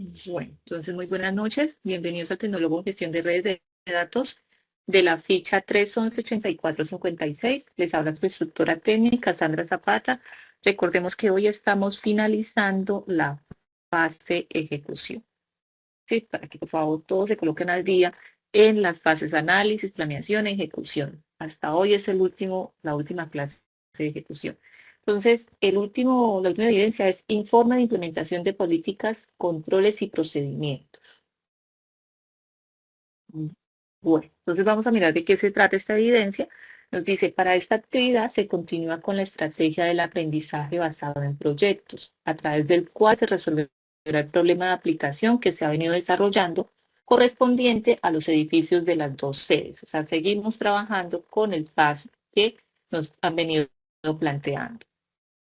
Bueno, entonces muy buenas noches. Bienvenidos al Tecnólogo en Gestión de Redes de Datos de la ficha 311-8456. Les habla su instructora técnica, Sandra Zapata. Recordemos que hoy estamos finalizando la fase ejecución. Sí, para que por favor todos se coloquen al día en las fases de análisis, planeación e ejecución. Hasta hoy es la última clase de ejecución. Entonces, la última evidencia es informe de implementación de políticas, controles y procedimientos. Bueno, entonces vamos a mirar de qué se trata esta evidencia. Nos dice, para esta actividad se continúa con la estrategia del aprendizaje basado en proyectos, a través del cual se resolverá el problema de aplicación que se ha venido desarrollando correspondiente a los edificios de las dos sedes. O sea, seguimos trabajando con el paso que nos han venido planteando.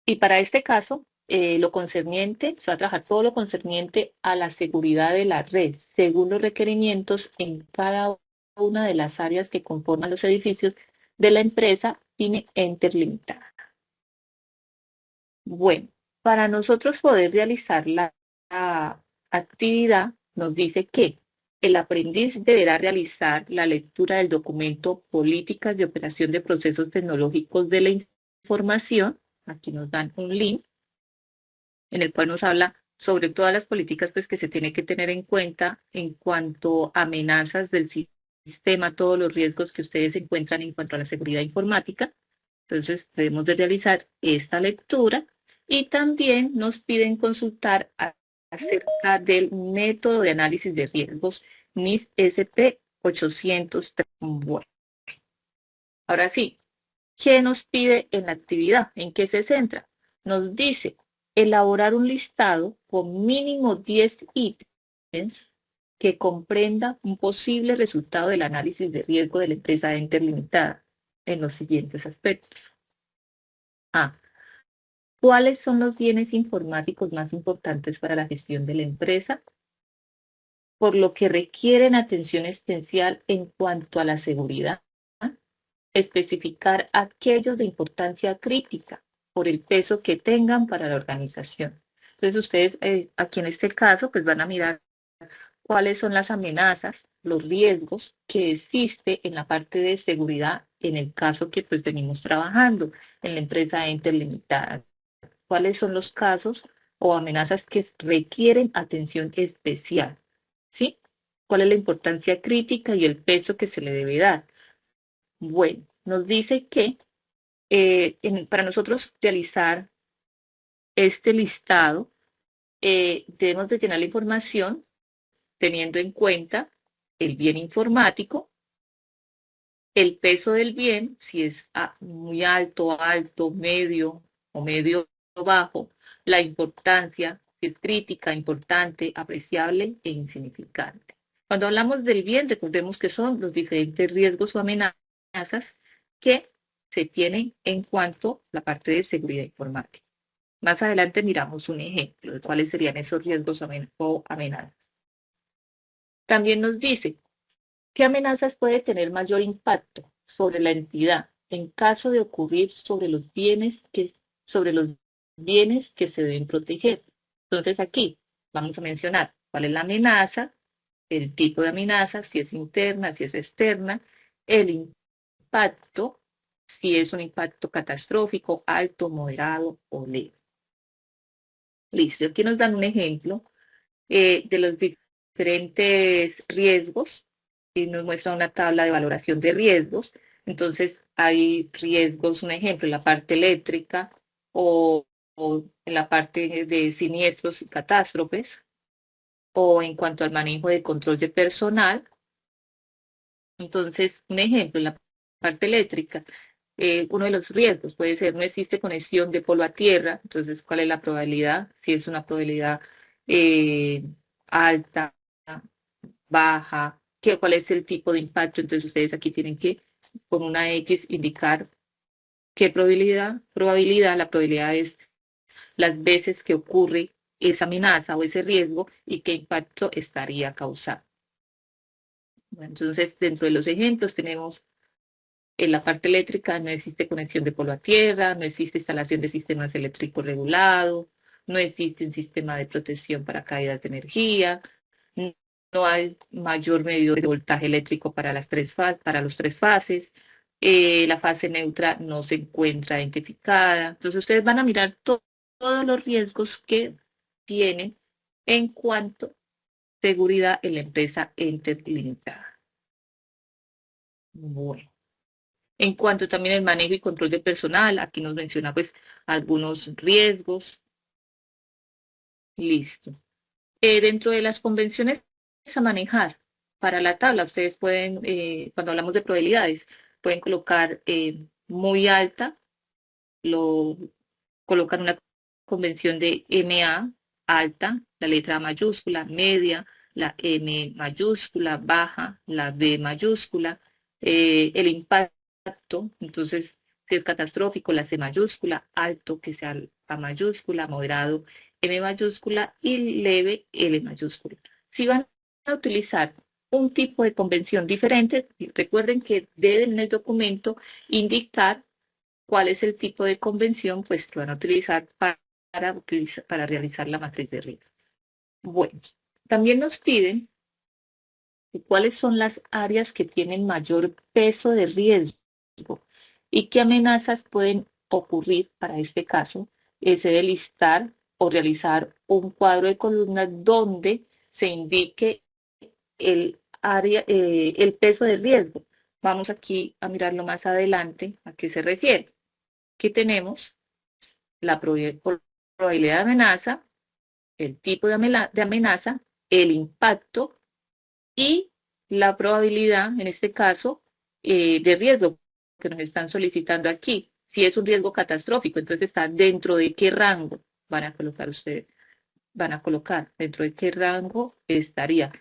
Y para este caso, lo concerniente, se va a trabajar todo lo concerniente a la seguridad de la red, según los requerimientos en cada una de las áreas que conforman los edificios de la empresa Fine Enter Limitada. Bueno, para nosotros poder realizar la actividad, nos dice que el aprendiz deberá realizar la lectura del documento Políticas de Operación de Procesos Tecnológicos de la Información. Aquí nos dan un link en el cual nos habla sobre todas las políticas pues, que se tiene que tener en cuenta en cuanto a amenazas del sistema, todos los riesgos que ustedes encuentran en cuanto a la seguridad informática. Entonces, debemos de realizar esta lectura y también nos piden consultar acerca del método de análisis de riesgos NIST SP 803. Bueno, ahora sí, ¿qué nos pide en la actividad? ¿En qué se centra? Nos dice elaborar un listado con mínimo 10 ítems que comprenda un posible resultado del análisis de riesgo de la empresa Enter Limitada en los siguientes aspectos. A. ¿Cuáles son los bienes informáticos más importantes para la gestión de la empresa? Por lo que requieren atención especial en cuanto a la seguridad. Especificar aquellos de importancia crítica por el peso que tengan para la organización. Entonces ustedes aquí en este caso pues van a mirar cuáles son las amenazas, los riesgos que existe en la parte de seguridad en el caso que pues venimos trabajando en la empresa Enter Limitada. ¿Cuáles son los casos o amenazas que requieren atención especial? ¿Sí? ¿Cuál es la importancia crítica y el peso que se le debe dar? Bueno, nos dice que para nosotros realizar este listado, debemos de llenar la información teniendo en cuenta el bien informático, el peso del bien, si es muy alto, alto, medio o medio bajo, la importancia, si es crítica, importante, apreciable e insignificante. Cuando hablamos del bien, recordemos que son los diferentes riesgos o amenazas que se tienen en cuanto a la parte de seguridad informática. Más adelante miramos un ejemplo de cuáles serían esos riesgos o amenazas. También nos dice qué amenazas puede tener mayor impacto sobre la entidad en caso de ocurrir sobre los bienes que se deben proteger. Entonces aquí vamos a mencionar cuál es la amenaza, el tipo de amenaza, si es interna, si es externa, el impacto, si es un impacto catastrófico, alto, moderado o leve. Listo, aquí nos dan un ejemplo de los diferentes riesgos y nos muestra una tabla de valoración de riesgos. Entonces, hay riesgos, un ejemplo, en la parte eléctrica o en la parte de siniestros y catástrofes, o en cuanto al manejo de control de personal. Entonces, un ejemplo, en la parte eléctrica, uno de los riesgos puede ser no existe conexión de polo a tierra. Entonces, ¿cuál es la probabilidad? Si es una probabilidad eh, alta, baja, cuál es el tipo de impacto. Entonces, ustedes aquí tienen que, con una X, indicar qué la probabilidad es las veces que ocurre esa amenaza o ese riesgo y qué impacto estaría causando. Bueno, entonces, dentro de los ejemplos tenemos en la parte eléctrica no existe conexión de polo a tierra, no existe instalación de sistemas eléctricos regulados, no existe un sistema de protección para caídas de energía, no hay mayor medidor de voltaje eléctrico para para los tres fases, la fase neutra no se encuentra identificada. Entonces ustedes van a mirar todos los riesgos que tienen en cuanto a seguridad en la empresa interlimitada. Bueno. En cuanto también al manejo y control de personal, aquí nos menciona pues algunos riesgos. Listo. Dentro de las convenciones a manejar para la tabla, ustedes pueden, cuando hablamos de probabilidades, pueden colocar muy alta, lo colocan una convención de MA, alta, la letra A mayúscula, media, la M mayúscula, baja, la B mayúscula, el impacto, entonces si es catastrófico, la C mayúscula, alto, que sea A mayúscula, moderado, M mayúscula y leve, L mayúscula. Si van a utilizar un tipo de convención diferente, recuerden que deben en el documento indicar cuál es el tipo de convención pues, que van a utilizar para realizar la matriz de riesgo. Bueno, también nos piden cuáles son las áreas que tienen mayor peso de riesgo y qué amenazas pueden ocurrir para este caso. Se debe listar o realizar un cuadro de columnas donde se indique el área, el peso de riesgo. Vamos aquí a mirarlo más adelante a qué se refiere. Aquí tenemos la probabilidad de amenaza, el tipo de amenaza, el impacto y la probabilidad, en este caso, de riesgo que nos están solicitando aquí. Si es un riesgo catastrófico, entonces está dentro de qué rango van a colocar ustedes, van a colocar, dentro de qué rango estaría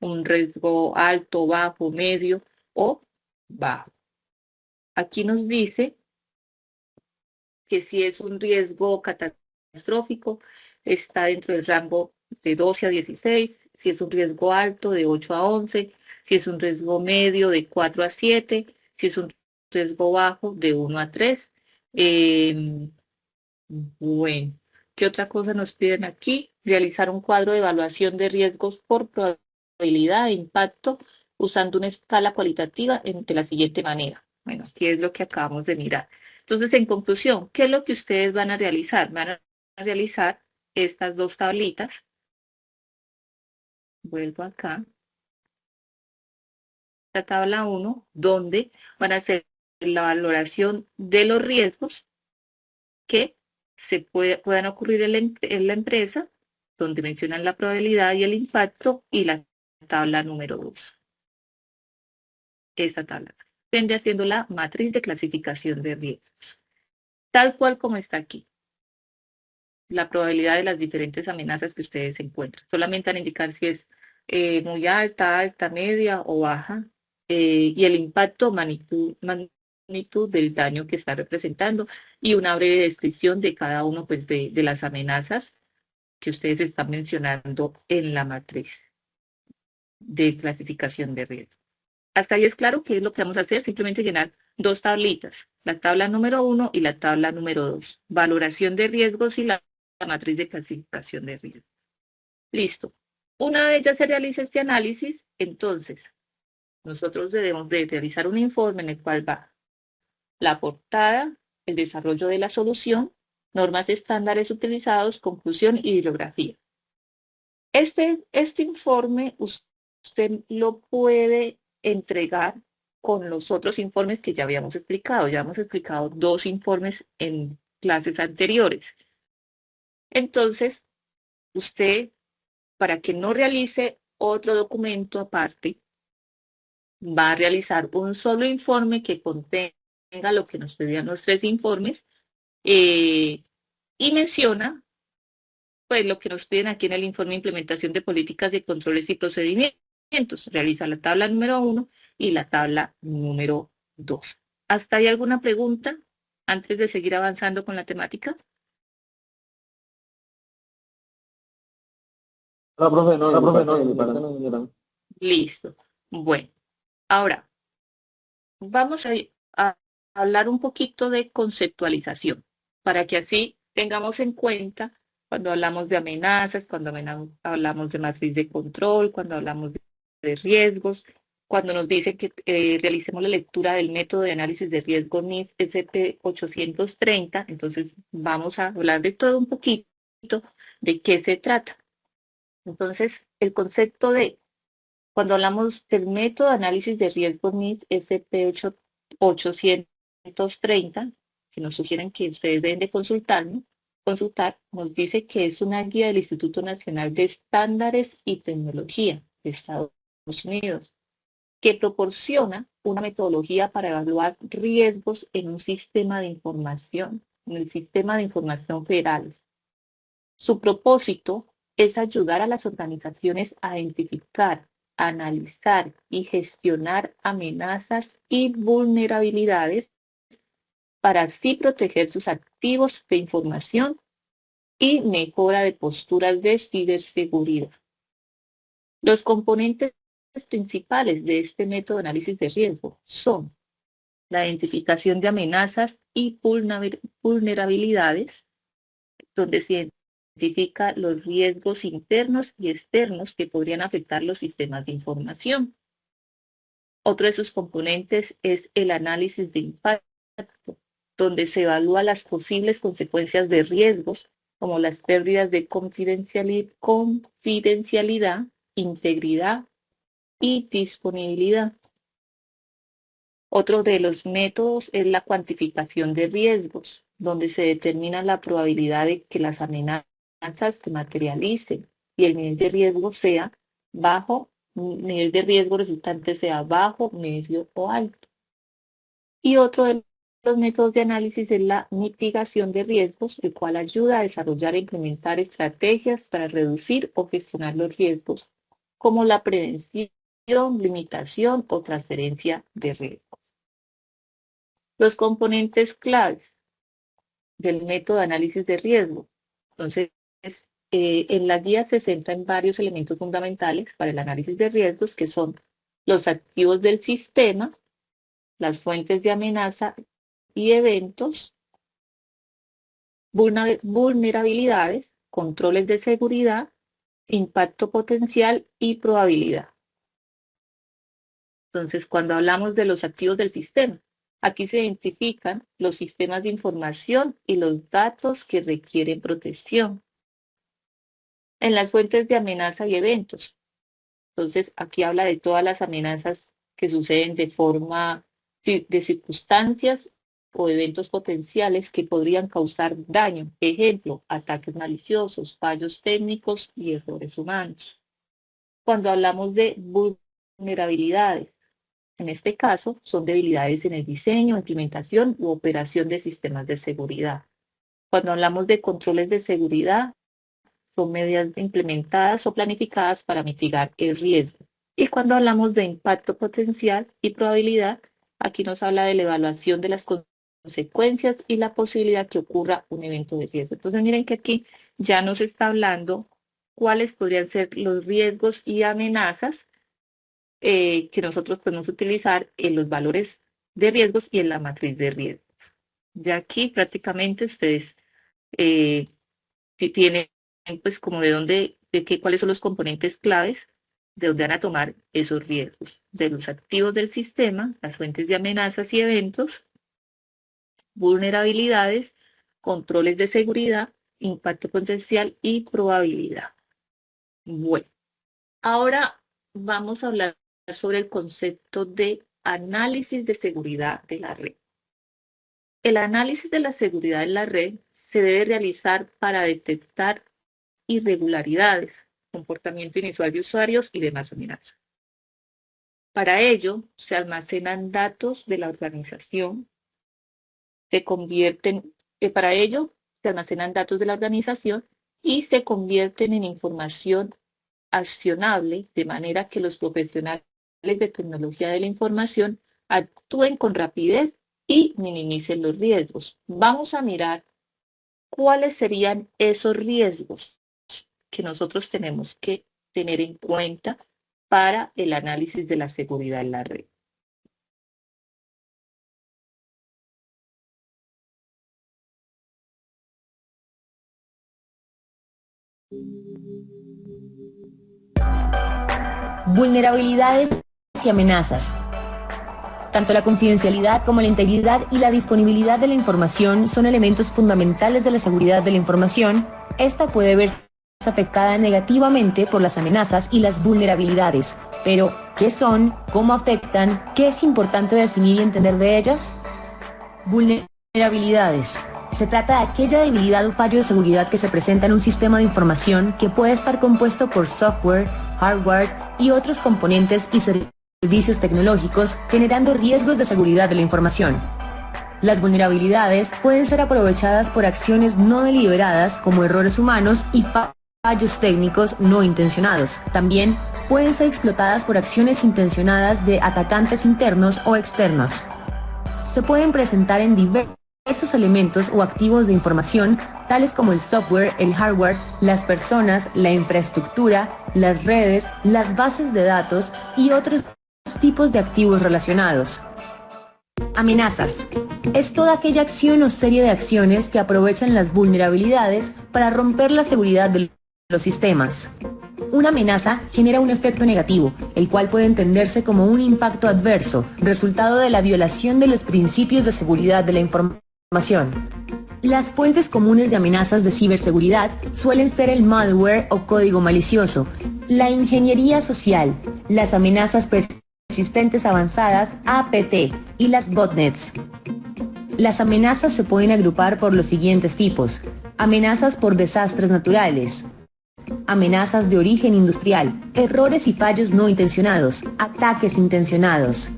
un riesgo alto, bajo, medio o bajo. Aquí nos dice que si es un riesgo catastrófico, está dentro del rango de 12 a 16, si es un riesgo alto de 8 a 11, si es un riesgo medio de 4 a 7, si es un riesgo bajo de 1 a 3. Bueno, ¿qué otra cosa nos piden aquí? Realizar un cuadro de evaluación de riesgos por probabilidad de impacto usando una escala cualitativa de la siguiente manera. Bueno, aquí es lo que acabamos de mirar. Entonces, en conclusión, ¿qué es lo que ustedes van a realizar? Van a realizar estas dos tablitas. Vuelvo acá. La tabla 1, donde van a hacer la valoración de los riesgos que puedan ocurrir en la empresa, donde mencionan la probabilidad y el impacto, y la tabla número 2. Esta tabla. Tende haciendo la matriz de clasificación de riesgos, tal cual como está aquí. La probabilidad de las diferentes amenazas que ustedes encuentran. Solamente van a indicar si es muy alta, alta, media o baja, y el impacto, magnitud del daño que está representando, y una breve descripción de cada uno pues, de las amenazas que ustedes están mencionando en la matriz de clasificación de riesgo. Hasta ahí es claro qué es lo que vamos a hacer, simplemente llenar dos tablitas, la tabla número 1 y la tabla número 2, valoración de riesgos y la matriz de clasificación de riesgos. Listo. Una vez ya se realiza este análisis, entonces nosotros debemos de realizar un informe en el cual va la portada, el desarrollo de la solución, normas estándares utilizados, conclusión y bibliografía. Este informe usted lo puede entregar con los otros informes que ya habíamos explicado. Ya hemos explicado dos informes en clases anteriores. Entonces, usted, para que no realice otro documento aparte, va a realizar un solo informe que contenga lo que nos pedían los tres informes y menciona pues lo que nos piden aquí en el informe de implementación de políticas de controles y procedimientos. Realiza la tabla número 1 y la tabla número 2. ¿Hasta ahí alguna pregunta antes de seguir avanzando con la temática? La profe, no, mi Listo. Bueno, ahora vamos a hablar un poquito de conceptualización para que así tengamos en cuenta Cuando hablamos de amenazas, cuando hablamos de matriz de control, cuando hablamos de riesgos, cuando nos dicen que realicemos la lectura del método de análisis de riesgo NIST SP830, entonces vamos a hablar de todo un poquito, de qué se trata. Entonces, el concepto de, cuando hablamos del método de análisis de riesgo NIST SP830, que nos sugieren que ustedes deben de consultar, nos dice que es una guía del Instituto Nacional de Estándares y Tecnología de Estados Unidos, que proporciona una metodología para evaluar riesgos en un sistema de información, en el sistema de información federal. Su propósito es ayudar a las organizaciones a identificar, analizar y gestionar amenazas y vulnerabilidades para así proteger sus activos de información y mejora de posturas de ciberseguridad. Los componentes principales de este método de análisis de riesgo son la identificación de amenazas y vulnerabilidades, donde se identifica los riesgos internos y externos que podrían afectar los sistemas de información. Otro de sus componentes es el análisis de impacto, donde se evalúa las posibles consecuencias de riesgos, como las pérdidas de confidencialidad, integridad y disponibilidad. Otro de los métodos es la cuantificación de riesgos, donde se determina la probabilidad de que las amenazas se materialicen y el nivel de riesgo sea bajo, nivel de riesgo resultante sea bajo, medio o alto. Y otro de los métodos de análisis es la mitigación de riesgos, el cual ayuda a desarrollar e implementar estrategias para reducir o gestionar los riesgos, como la prevención, limitación o transferencia de riesgo. Los componentes claves del método de análisis de riesgo. Entonces, en la guía se centra en varios elementos fundamentales para el análisis de riesgos, que son los activos del sistema, las fuentes de amenaza y eventos, vulnerabilidades, controles de seguridad, impacto potencial y probabilidad. Entonces, cuando hablamos de los activos del sistema, aquí se identifican los sistemas de información y los datos que requieren protección. En las fuentes de amenaza y eventos. Entonces, aquí habla de todas las amenazas que suceden de forma de circunstancias o eventos potenciales que podrían causar daño. Ejemplo, ataques maliciosos, fallos técnicos y errores humanos. Cuando hablamos de vulnerabilidades, en este caso son debilidades en el diseño, implementación u operación de sistemas de seguridad. Cuando hablamos de controles de seguridad, son medidas implementadas o planificadas para mitigar el riesgo. Y cuando hablamos de impacto potencial y probabilidad, aquí nos habla de la evaluación de las consecuencias y la posibilidad que ocurra un evento de riesgo. Entonces miren que aquí ya nos está hablando cuáles podrían ser los riesgos y amenazas que nosotros podemos utilizar en los valores de riesgos y en la matriz de riesgos. Ya aquí prácticamente ustedes si tienen pues como de dónde, de qué, cuáles son los componentes claves de dónde van a tomar esos riesgos, de los activos del sistema, las fuentes de amenazas y eventos, vulnerabilidades, controles de seguridad, impacto potencial y probabilidad. Bueno, ahora vamos a hablar sobre el concepto de análisis de seguridad de la red. El análisis de la seguridad en la red se debe realizar para detectar irregularidades, comportamiento inusual de usuarios y demás amenazas. Para ello, se almacenan datos de la organización, para ello, se almacenan datos de la organización y se convierten en información accionable, de manera que los profesionales de tecnología de la información actúen con rapidez y minimicen los riesgos. Vamos a mirar cuáles serían esos riesgos que nosotros tenemos que tener en cuenta para el análisis de la seguridad en la red. Vulnerabilidades y amenazas. Tanto la confidencialidad como la integridad y la disponibilidad de la información son elementos fundamentales de la seguridad de la información. Esta puede verse afectada negativamente por las amenazas y las vulnerabilidades. Pero, ¿qué son? ¿Cómo afectan? ¿Qué es importante definir y entender de ellas? Vulnerabilidades. Se trata de aquella debilidad o fallo de seguridad que se presenta en un sistema de información que puede estar compuesto por software, hardware y otros componentes y servicios tecnológicos, generando riesgos de seguridad de la información. Las vulnerabilidades pueden ser aprovechadas por acciones no deliberadas como errores humanos y fallos técnicos no intencionados. También pueden ser explotadas por acciones intencionadas de atacantes internos o externos. Se pueden presentar en diversos elementos o activos de información, tales como el software, el hardware, las personas, la infraestructura, las redes, las bases de datos y otros tipos de activos relacionados. Amenazas. Es toda aquella acción o serie de acciones que aprovechan las vulnerabilidades para romper la seguridad de los sistemas. Una amenaza genera un efecto negativo, el cual puede entenderse como un impacto adverso, resultado de la violación de los principios de seguridad de la información. Las fuentes comunes de amenazas de ciberseguridad suelen ser el malware o código malicioso, la ingeniería social, las amenazas persistentes avanzadas APT y las botnets. Las amenazas se pueden agrupar por los siguientes tipos: amenazas por desastres naturales, amenazas de origen industrial, errores y fallos no intencionados, ataques intencionados,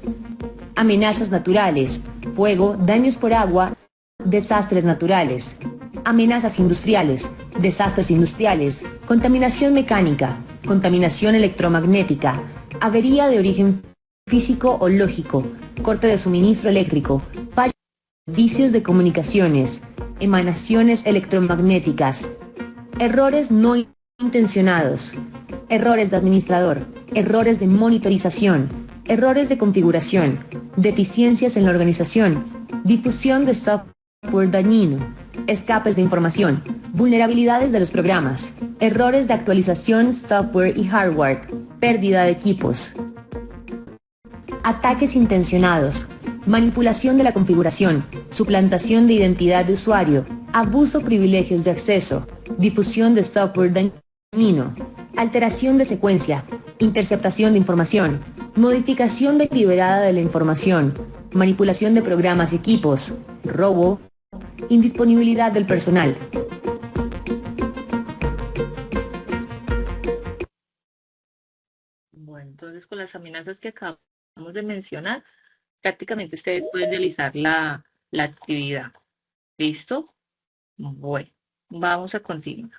amenazas naturales, fuego, daños por agua, desastres naturales, amenazas industriales, desastres industriales, contaminación mecánica, contaminación electromagnética, avería de origen físico o lógico, corte de suministro eléctrico, fallos, vicios de comunicaciones, emanaciones electromagnéticas, errores no intencionados, errores de administrador, errores de monitorización, errores de configuración, deficiencias en la organización, difusión de software dañino, escapes de información, vulnerabilidades de los programas, errores de actualización, software y hardware, pérdida de equipos, ataques intencionados, manipulación de la configuración, suplantación de identidad de usuario, abuso privilegios de acceso, difusión de software dañino, alteración de secuencia, interceptación de información, modificación deliberada de la información, manipulación de programas y equipos, robo, indisponibilidad del personal. Bueno, entonces con las amenazas que acabamos de mencionar, prácticamente ustedes pueden realizar la actividad. ¿Listo? Bueno, vamos a continuar.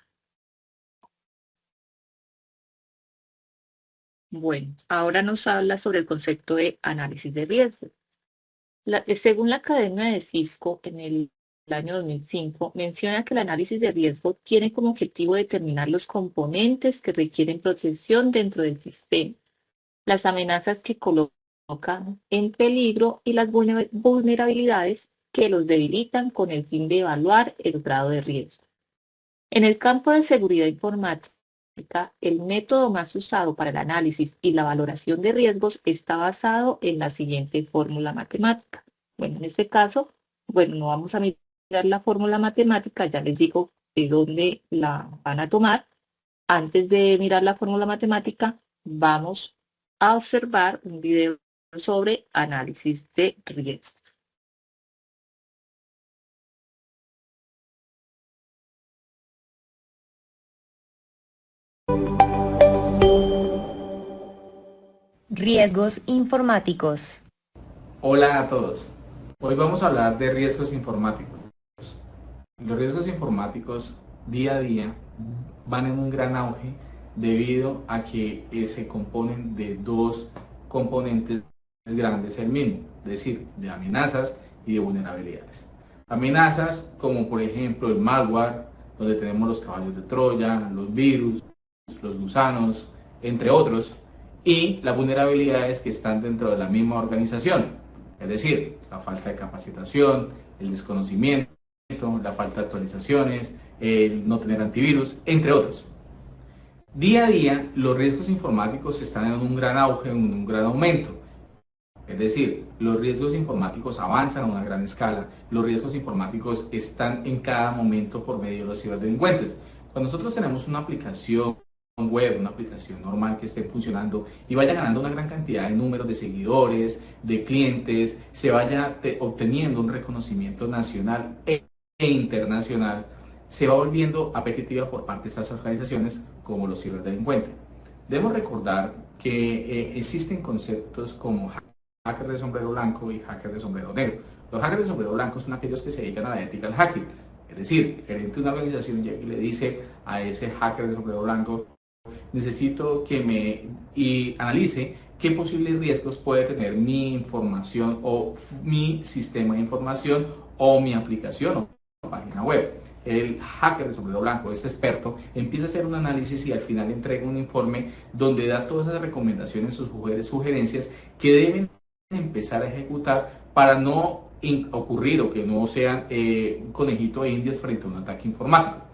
Bueno, ahora nos habla sobre el concepto de análisis de riesgo. Según la Academia de Cisco, en el año 2005, menciona que el análisis de riesgo tiene como objetivo determinar los componentes que requieren protección dentro del sistema, las amenazas que colocan en peligro y las vulnerabilidades que los debilitan con el fin de evaluar el grado de riesgo. En el campo de seguridad informática, el método más usado para el análisis y la valoración de riesgos está basado en la siguiente fórmula matemática. Bueno, en este caso, bueno, no vamos a mirar la fórmula matemática, ya les digo de dónde la van a tomar. Antes de mirar la fórmula matemática, vamos a observar un video sobre análisis de riesgos. Riesgos informáticos. Hola a todos. Hoy vamos a hablar de riesgos informáticos. Los riesgos informáticos día a día van en un gran auge debido a que se componen de dos componentes grandes el mismo, es decir, de amenazas y de vulnerabilidades. Amenazas como por ejemplo el malware, donde tenemos los caballos de Troya, los virus, los gusanos, entre otros, y las vulnerabilidades que están dentro de la misma organización, es decir, la falta de capacitación, el desconocimiento, la falta de actualizaciones, el no tener antivirus, entre otros. Día a día, los riesgos informáticos están en un gran auge, en un gran aumento. Es decir, los riesgos informáticos avanzan a una gran escala, los riesgos informáticos están en cada momento por medio de los ciberdelincuentes. Cuando nosotros tenemos una aplicación web, una aplicación normal que esté funcionando y vaya ganando una gran cantidad de números de seguidores, de clientes, se vaya obteniendo un reconocimiento nacional e internacional, se va volviendo apetitiva por parte de estas organizaciones como los ciberdelincuentes. Debemos recordar que existen conceptos como hackers de sombrero blanco y hackers de sombrero negro. Los hackers de sombrero blanco son aquellos que se dedican a la ethical hacking. Es decir, el gerente de una organización llega y le dice a ese hacker de sombrero blanco: necesito que me analice qué posibles riesgos puede tener mi información o mi sistema de información o mi aplicación o página web. El hacker de sombrero blanco, este experto, empieza a hacer un análisis y al final entrega un informe donde da todas las recomendaciones o sugerencias que deben empezar a ejecutar para no ocurrir o que no sean un conejito de indias frente a un ataque informático.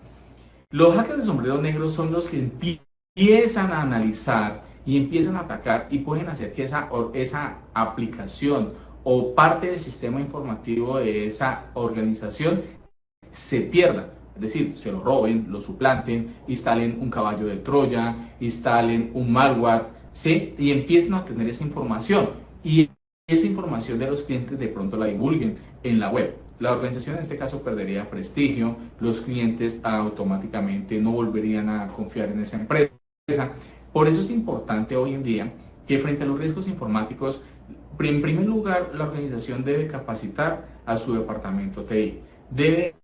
Los hackers de sombrero negro son los que empiezan a analizar y empiezan a atacar y pueden hacer que esa aplicación o parte del sistema informativo de esa organización se pierda. Es decir, se lo roben, lo suplanten, instalen un caballo de Troya, instalen un malware, ¿sí? Y empiecen a obtener esa información. Y esa información de los clientes de pronto la divulguen en la web. La organización en este caso perdería prestigio, los clientes automáticamente no volverían a confiar en esa empresa. Por eso es importante hoy en día que frente a los riesgos informáticos, en primer lugar, la organización debe capacitar a su departamento TI. Debe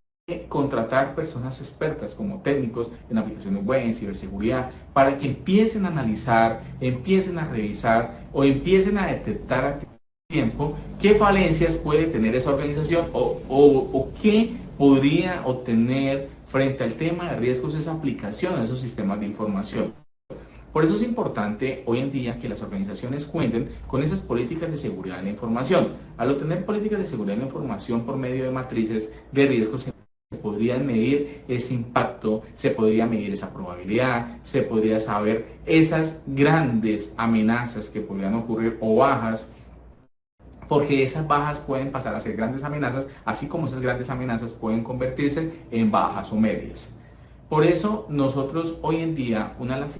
contratar personas expertas como técnicos en aplicaciones web, en ciberseguridad, para que empiecen a analizar, empiecen a revisar o empiecen a detectar a tiempo qué falencias puede tener esa organización o qué podría obtener frente al tema de riesgos esa aplicación a esos sistemas de información. Por eso es importante hoy en día que las organizaciones cuenten con esas políticas de seguridad de la información. Al obtener políticas de seguridad de la información por medio de matrices de riesgos, se podría medir ese impacto, se podría medir esa probabilidad, se podría saber esas grandes amenazas que podrían ocurrir o bajas, porque esas bajas pueden pasar a ser grandes amenazas, así como esas grandes amenazas pueden convertirse en bajas o medias. Por eso nosotros hoy en día, una de las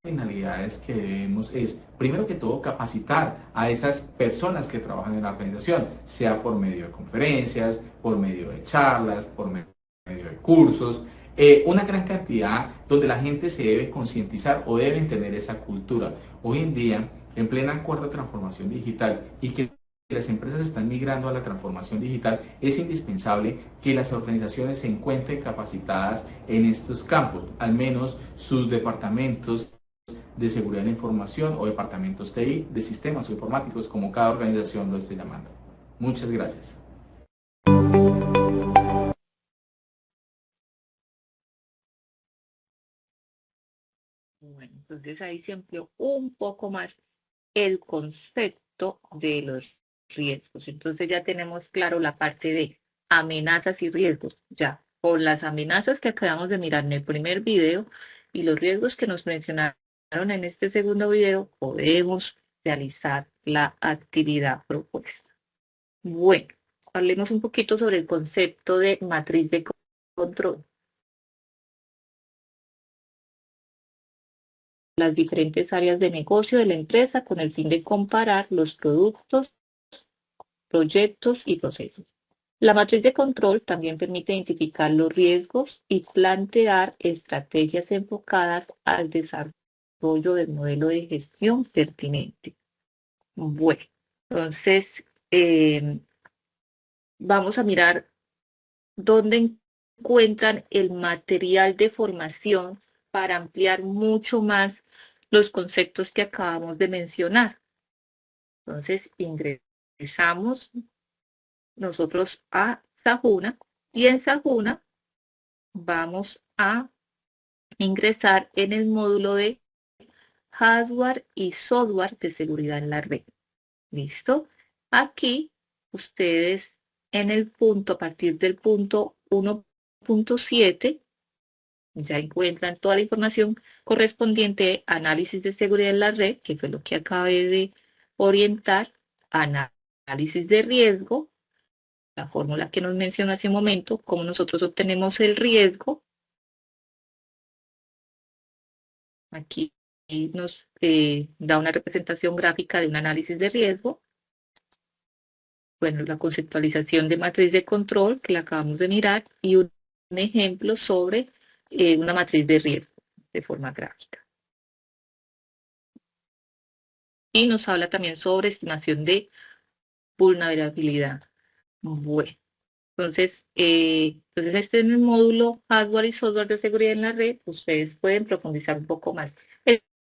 finalidades que debemos es, primero que todo, capacitar a esas personas que trabajan en la organización, sea por medio de conferencias, por medio de charlas, por medio de cursos, una gran cantidad donde la gente se debe concientizar o deben tener esa cultura. Hoy en día, en plena cuarta transformación digital y que las empresas están migrando a la transformación digital, es indispensable que las organizaciones se encuentren capacitadas en estos campos, al menos sus departamentos de seguridad de la información o departamentos TI de sistemas informáticos, como cada organización lo esté llamando. Muchas gracias. Bueno, entonces ahí se amplió un poco más el concepto de los riesgos. Entonces ya tenemos claro la parte de amenazas y riesgos. Ya, con las amenazas que acabamos de mirar en el primer video y los riesgos que nos mencionaron en este segundo video, podemos realizar la actividad propuesta. Bueno, hablemos un poquito sobre el concepto de matriz de control. Las diferentes áreas de negocio de la empresa con el fin de comparar los productos, proyectos y procesos. La matriz de control también permite identificar los riesgos y plantear estrategias enfocadas al desarrollo del modelo de gestión pertinente. Bueno, entonces vamos a mirar dónde encuentran el material de formación para ampliar mucho más los conceptos que acabamos de mencionar. Entonces ingresamos nosotros a Sajuna y en Sajuna vamos a ingresar en el módulo de hardware y software de seguridad en la red. ¿Listo? Aquí ustedes en el punto, a partir del punto 1.7, Ya encuentran toda la información correspondiente a análisis de seguridad en la red, que fue lo que acabé de orientar, análisis de riesgo, la fórmula que nos mencionó hace un momento, cómo nosotros obtenemos el riesgo. Aquí nos da una representación gráfica de un análisis de riesgo. Bueno, la conceptualización de matriz de control que la acabamos de mirar y un ejemplo sobre una matriz de riesgo de forma gráfica. Y nos habla también sobre estimación de vulnerabilidad. Bueno, entonces este es el módulo hardware y software de seguridad en la red. Ustedes pueden profundizar un poco más.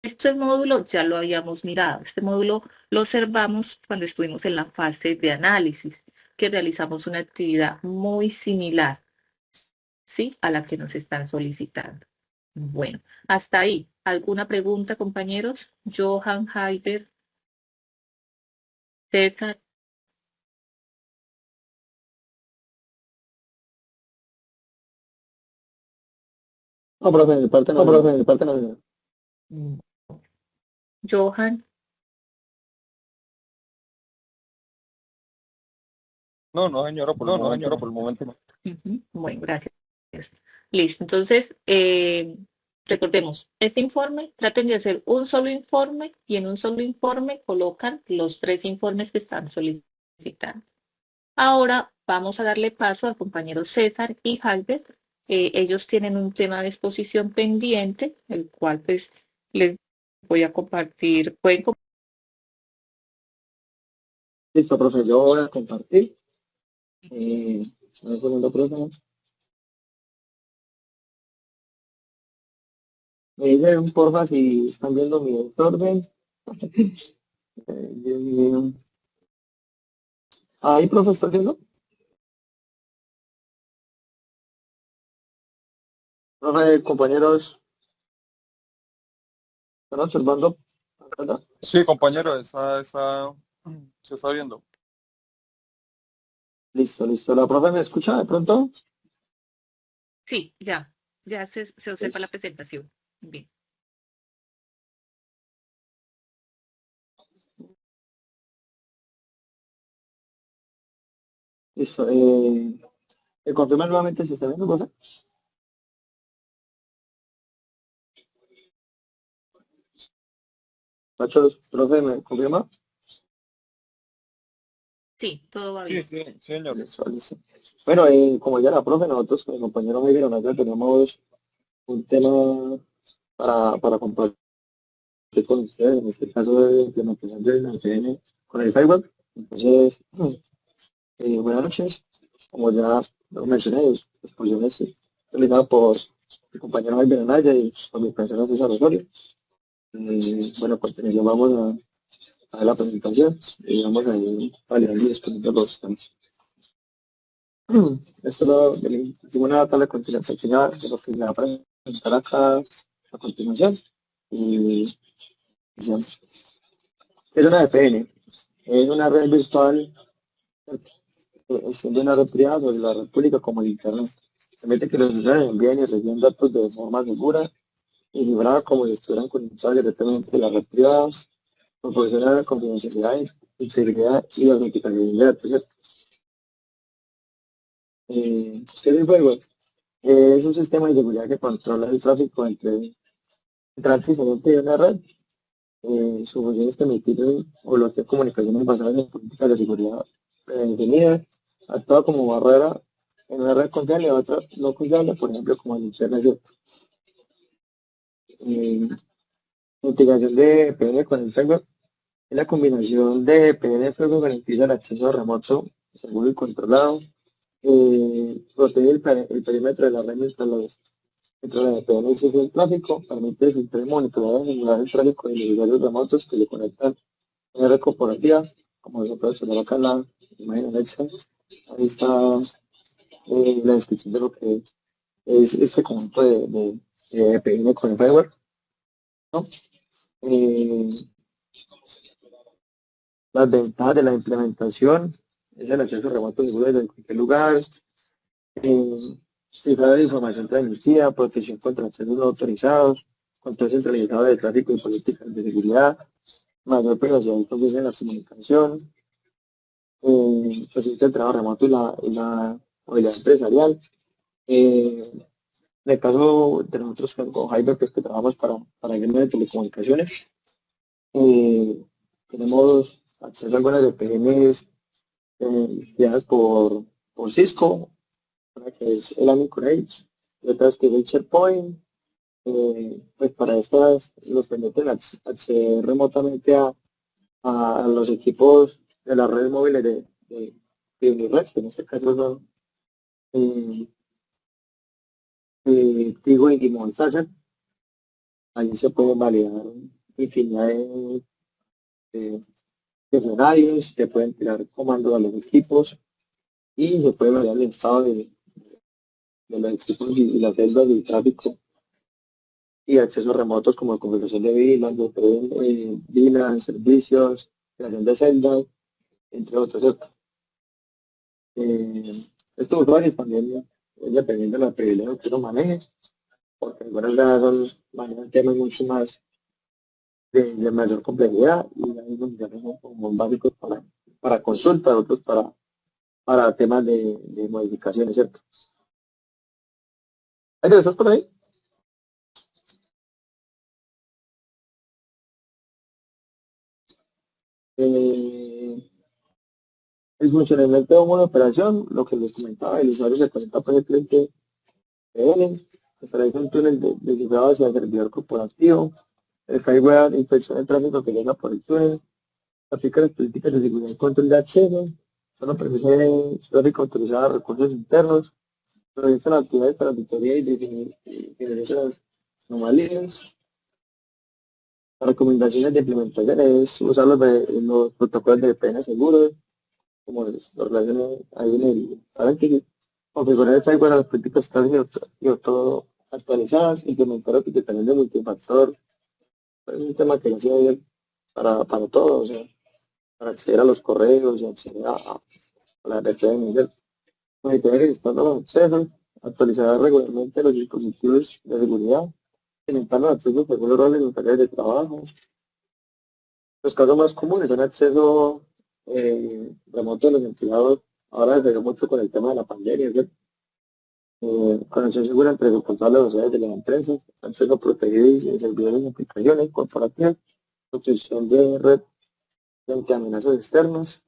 Este módulo ya lo habíamos mirado. Este módulo lo observamos cuando estuvimos en la fase de análisis, que realizamos una actividad muy similar, ¿sí?, a la que nos están solicitando. Bueno, hasta ahí. ¿Alguna pregunta, compañeros? Johan, Heider, César. No, profe, de mi parte no, profe, de mi parte no. Johan. No, señora, por el momento no. Bueno, gracias. Listo, entonces, recordemos, este informe, traten de hacer un solo informe y en un solo informe colocan los 3 informes que están solicitando. Ahora vamos a darle paso al compañero César y Javier. Ellos tienen un tema de exposición pendiente, el cual pues les voy a compartir. ¿Pueden compartir? Listo, profe, yo voy a compartir. Un segundo, profe. Me dicen, porfa, si están viendo mi desorden. Dios mío. Ahí, profe, ¿estás viendo? Profe, compañeros, ¿están observando? ¿Verdad? Sí, compañero, se está viendo. Listo. ¿La profe me escucha de pronto? Sí, ya se observa la presentación. Bien. Listo. ¿Me confirman nuevamente si está viendo, profe? Machos, profe, ¿me confirma? Sí, todo va Sí, bien. sí, señor. Listo. Bueno, como ya la profe, nosotros con mi compañero Miguel Onaya tenemos un tema para compartir con ustedes, en este caso de implementación del APN con el firewall. Entonces, buenas noches. Como ya lo mencioné, exposiciones realizadas por mi compañero Miguel Onaya y por mi persona César Osorio. Bueno, pues vamos a la presentación y vamos a ir validando y exponiendo los temas. Esto es una tabla pequeña de lo que le va a presentar acá a continuación. Y digamos, es una VPN, es una red virtual, extiende una red privada sobre la red pública como el Internet. Permite que los usuarios envíen y reciban datos de forma segura y librada como si estuvieran conectados directamente a la red privada, proporciona confidencialidad, integridad y autenticación de datos. ¿Qué es el firewall? Es un sistema de seguridad que controla el tráfico entre antecedentes de una red. Su función es permitir o bloquear comunicaciones basadas en políticas de seguridad predefinidas, actúa como barrera en una red confiable y otra no confiable, por ejemplo, como el Internet. La integración de VPN con el firewall es la combinación de VPN y firewall garantiza el acceso remoto, seguro y controlado, protege el perímetro de la red mientras la VPN exige el tráfico, permite filtrar y monitorear y asegurar el tráfico de los usuarios remotos que le conectan a una red corporativa, como se puede observar acá en la imagen anexa. Ahí está la descripción de lo que es este conjunto de VPN con el firewall, ¿no? Las ventajas de la implementación es el acceso remoto seguro desde cualquier lugar, cifrado de información transmitida, protección contra accesos no autorizados, control centralizado de tráfico y políticas de seguridad, mayor privacidad y confianza en la comunicación, facilita el trabajo remoto y la movilidad empresarial. En el caso de nosotros con Hyper, pues que trabajamos para el gremio de telecomunicaciones, tenemos acceso a algunas VPNs guiadas por Cisco, una que es el AnyConnect, y otras que es el SharePoint. Pues para estas nos permiten acceder remotamente a los equipos de las redes móviles de Unired, que en este caso son Tigo y Movistar. Allí se pueden validar infinidad de escenarios, se pueden tirar comandos a los equipos y se puede validar el estado de los equipos y las celdas del tráfico y accesos remotos como configuración de VLAN, servicios, creación de celdas, entre otros, ¿cierto? Estos usuarios también, dependiendo de los privilegios que uno maneje, porque algunas veces manejan temas mucho más de mayor complejidad y hay unos que son como básicos para consulta, otros para temas de modificaciones, ¿cierto? Aire, ¿estás por ahí? El funcionamiento de una operación, lo que les comentaba, el usuario se conecta por el cliente PL, se realiza un túnel de cifrado hacia el servidor corporativo, el firewall inspecciona el tráfico que llega por el túnel, aplica las políticas de seguridad y control de acceso, solo permite tráfico autorizado a recursos internos, realiza las actividades para auditoría y finaliza las anomalías. Las recomendaciones de implementación es usar los protocolos de VPN seguros, como lo relacioné ahí en el paréntesis, configurar el firewall a las políticas estables y auto actualizadas, implementar aplicaciones de multifactor, es un tema que se hace para todo, o sea, para acceder a los correos y acceder a la red de nivel. Monitorear y gestionar los accesos, actualizar regularmente los dispositivos de seguridad, implementar los accesos según los roles y los tareas de trabajo. Los casos más comunes son acceso remoto de los empleados. Ahora se ve mucho con el tema de la pandemia, ¿cierto? Conexión segura entre responsables sociales de las empresas, acceso protegido y servidores de aplicaciones corporativas, protección de red frente a amenazas externas.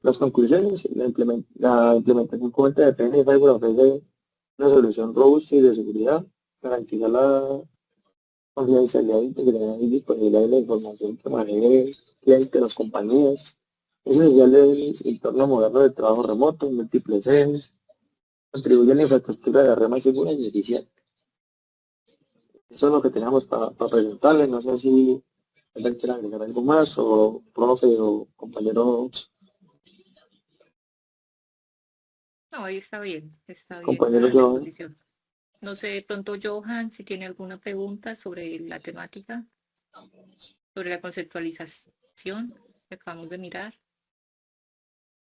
Las conclusiones, la implementación cubierta de PN Firewall ofrece una solución robusta y de seguridad, garantiza la confidencialidad, integridad y disponibilidad de la información que maneje el cliente, las compañías. Es esencial el entorno moderno de trabajo remoto, múltiples sedes, contribuye a la infraestructura de la red más segura y eficiente. Eso es lo que teníamos para presentarles. No sé si alguien quiere agregar algo más, o profe o compañero. No, ahí está bien Compañero la Johan. exposición. No sé, de pronto Johan, si tiene alguna pregunta sobre la temática, sobre la conceptualización que acabamos de mirar.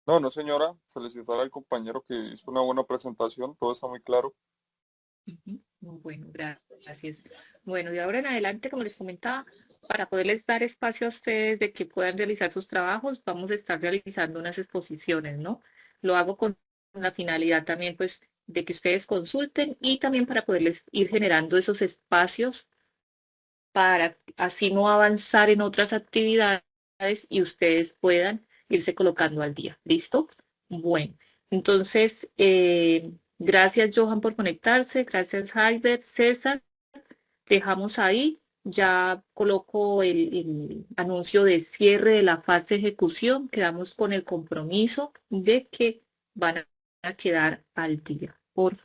No, no, señora. Felicitar al compañero que hizo una buena presentación. Todo está muy claro. Bueno, gracias. Bueno, y ahora en adelante, como les comentaba, para poderles dar espacio a ustedes de que puedan realizar sus trabajos, vamos a estar realizando unas exposiciones, ¿no? Lo hago con la finalidad también, pues, de que ustedes consulten y también para poderles ir generando esos espacios para así no avanzar en otras actividades y ustedes puedan irse colocando al día. ¿Listo? Bueno, entonces, gracias Johan por conectarse, gracias Javier, César, dejamos ahí, ya coloco el anuncio de cierre de la fase de ejecución, quedamos con el compromiso de que van a quedar al día, por favor.